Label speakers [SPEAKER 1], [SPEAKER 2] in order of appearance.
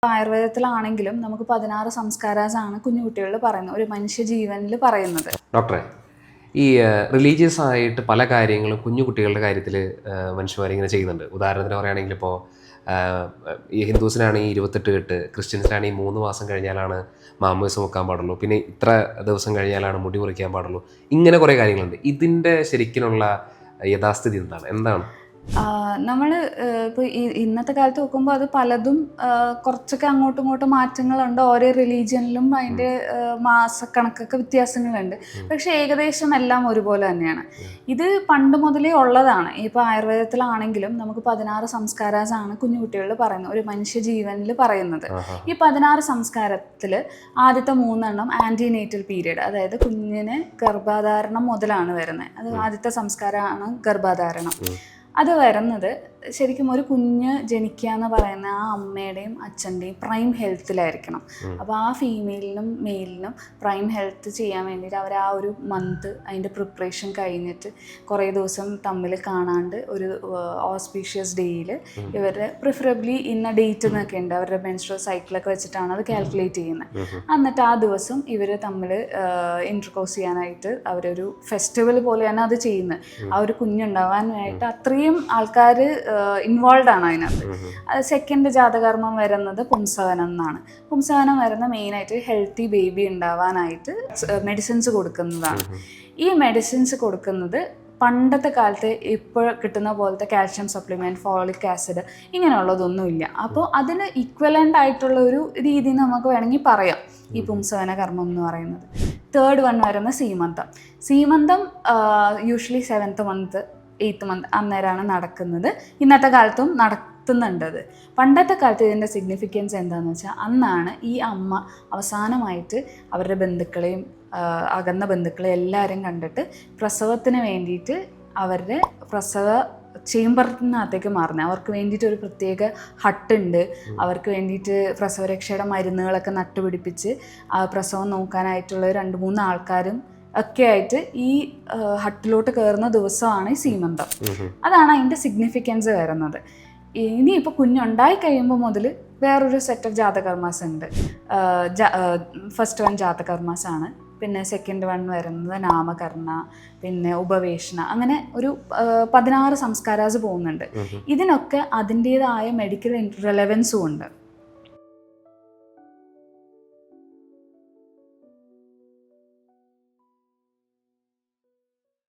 [SPEAKER 1] ആയുർവേദത്തിലാണെങ്കിലും നമുക്ക് 16 സംസ്കാരാസാണ് കുഞ്ഞുകുട്ടികളിൽ പറയുന്നത്, ഒരു മനുഷ്യജീവനിൽ പറയുന്നത്.
[SPEAKER 2] ഡോക്ടറെ, ഈ റിലീജിയസ് ആയിട്ട് പല കാര്യങ്ങളും കുഞ്ഞു കുട്ടികളുടെ കാര്യത്തിൽ മനുഷ്യന്മാരിങ്ങനെ ചെയ്യുന്നുണ്ട്. ഉദാഹരണത്തിന് പറയുകയാണെങ്കിൽ ഇപ്പോൾ ഈ ഹിന്ദുസിനാണെങ്കിൽ 28 കെട്ട്, ക്രിസ്ത്യൻസിനാണെങ്കിൽ 3 മാസം കഴിഞ്ഞാലാണ് മാമോദിസം വെക്കാൻ പാടുള്ളൂ, പിന്നെ ഇത്ര ദിവസം കഴിഞ്ഞാലാണ് മുടി മുറിക്കാൻ പാടുള്ളൂ. ഇങ്ങനെ കുറേ കാര്യങ്ങളുണ്ട്. ഇതിൻ്റെ ശരിക്കുള്ള യഥാസ്ഥിതി എന്താണ്?
[SPEAKER 1] നമ്മൾ ഇപ്പോൾ ഇന്നത്തെ കാലത്ത് നോക്കുമ്പോൾ അത് പലതും കുറച്ചൊക്കെ അങ്ങോട്ടും ഇങ്ങോട്ടും മാറ്റങ്ങളുണ്ട്. ഓരോ റിലീജിയനിലും അതിൻ്റെ മാസക്കണക്കൊക്കെ വ്യത്യാസങ്ങളുണ്ട്. പക്ഷേ ഏകദേശം എല്ലാം ഒരുപോലെ തന്നെയാണ്. ഇത് പണ്ട് മുതലേ ഉള്ളതാണ്. ഇപ്പോൾ ആയുർവേദത്തിലാണെങ്കിലും നമുക്ക് 16 സംസ്കാരാസാണ് കുഞ്ഞുകുട്ടികളിൽ പറയുന്നത്, ഒരു മനുഷ്യജീവനിൽ പറയുന്നത്. ഈ 16 സംസ്കാരത്തിൽ ആദ്യത്തെ 3 ആൻറ്റിനേറ്റൽ പീരീഡ്, അതായത് കുഞ്ഞിന് ഗർഭധാരണം മുതലാണ് വരുന്നത്. അത് ആദ്യത്തെ സംസ്കാരമാണ് ഗർഭധാരണം. അത് വരുന്നത് ശരിക്കും ഒരു കുഞ്ഞ് ജനിക്കുക എന്ന് പറയുന്ന ആ അമ്മയുടെയും അച്ഛൻ്റെയും പ്രൈം ഹെൽത്തിലായിരിക്കണം. അപ്പോൾ ആ ഫീമെയിലിനും മെയിലിനും പ്രൈം ഹെൽത്ത് ചെയ്യാൻ വേണ്ടിയിട്ട് അവർ ആ ഒരു മന്ത് അതിൻ്റെ പ്രിപ്പറേഷൻ കഴിഞ്ഞിട്ട് കുറേ ദിവസം തമ്മിൽ കാണാണ്ട് ഒരു ഓസ്പീഷ്യസ് ഡേയിൽ ഇവരുടെ പ്രിഫറബിളി ഇന്ന ഡേറ്റ് എന്നൊക്കെ ഉണ്ട്, അവരുടെ മെൻസ്ട്രുവൽ സൈക്കിളൊക്കെ വെച്ചിട്ടാണ് അത് കാൽക്കുലേറ്റ് ചെയ്യുന്നത്. എന്നിട്ട് ആ ദിവസം ഇവർ തമ്മിൽ ഇൻറ്റർകോസ് ചെയ്യാനായിട്ട് അവരൊരു ഫെസ്റ്റിവൽ പോലെയാണ് അത് ചെയ്യുന്നത്. ആ ഒരു കുഞ്ഞുണ്ടാവാനായിട്ട് അത്രയും ആൾക്കാർ ഇൻവോൾവ് ആണ് അതിനകത്ത്. സെക്കൻഡ് ജാതകർമ്മം വരുന്നത് പുംസവനം എന്നാണ്. പുംസവനം വരുന്ന മെയിനായിട്ട് ഹെൽത്തി ബേബി ഉണ്ടാവാനായിട്ട് മെഡിസിൻസ് കൊടുക്കുന്നതാണ്. ഈ മെഡിസിൻസ് കൊടുക്കുന്നത് പണ്ടത്തെ കാലത്ത് ഇപ്പോൾ കിട്ടുന്ന പോലത്തെ കാൽഷ്യം സപ്ലിമെൻറ്റ്, ഫോളിക് ആസിഡ് ഇങ്ങനെയുള്ളതൊന്നുമില്ല. അപ്പോൾ അതിന് ഈക്വലൻ്റ് ആയിട്ടുള്ള ഒരു രീതി നമുക്ക് വേണമെങ്കിൽ പറയാം ഈ പുംസവന കർമ്മം എന്ന് പറയുന്നത്. തേർഡ് വൺ വരുന്ന സീമന്തം. സീമന്തം usually 7th month 8th month അന്നേരമാണ് നടക്കുന്നത്. ഇന്നത്തെ കാലത്തും നടത്തുന്നുണ്ടത്. പണ്ടത്തെ കാലത്ത് ഇതിൻ്റെ സിഗ്നിഫിക്കൻസ് എന്താണെന്ന് വെച്ചാൽ അന്നാണ് ഈ അമ്മ അവസാനമായിട്ട് അവരുടെ ബന്ധുക്കളെയും അകന്ന ബന്ധുക്കളെയും എല്ലാവരെയും കണ്ടിട്ട് പ്രസവത്തിന് വേണ്ടിയിട്ട് അവരുടെ പ്രസവ ചേമ്പറിനകത്തേക്ക് മാറുന്നത്. അവർക്ക് വേണ്ടിയിട്ട് ഒരു പ്രത്യേക ഹട്ടുണ്ട്, അവർക്ക് വേണ്ടിയിട്ട് പ്രസവരക്ഷയുടെ മരുന്നുകളൊക്കെ നട്ടുപിടിപ്പിച്ച് ആ പ്രസവം നോക്കാനായിട്ടുള്ള 2-3 ആൾക്കാരും ഒക്കെ ആയിട്ട് ഈ ഹട്ടിലോട്ട് കയറുന്ന ദിവസമാണ് ഈ സീമന്തം. അതാണ് അതിൻ്റെ സിഗ്നിഫിക്കൻസ് വരുന്നത്. ഇനിയിപ്പോൾ കുഞ്ഞുണ്ടായി കഴിയുമ്പോൾ മുതൽ വേറൊരു സെറ്റ് ഓഫ് ജാതകർമാസ് ഉണ്ട്. ഫസ്റ്റ് വൺ ജാതകർമാസാണ്, പിന്നെ സെക്കൻഡ് വൺ വരുന്നത് നാമകർണ, പിന്നെ ഉപവേഷണ, അങ്ങനെ ഒരു 16 സംസ്കാരാസ് പോകുന്നുണ്ട്. ഇതിനൊക്കെ അതിൻ്റേതായ മെഡിക്കൽ റെലവൻസും ഉണ്ട്.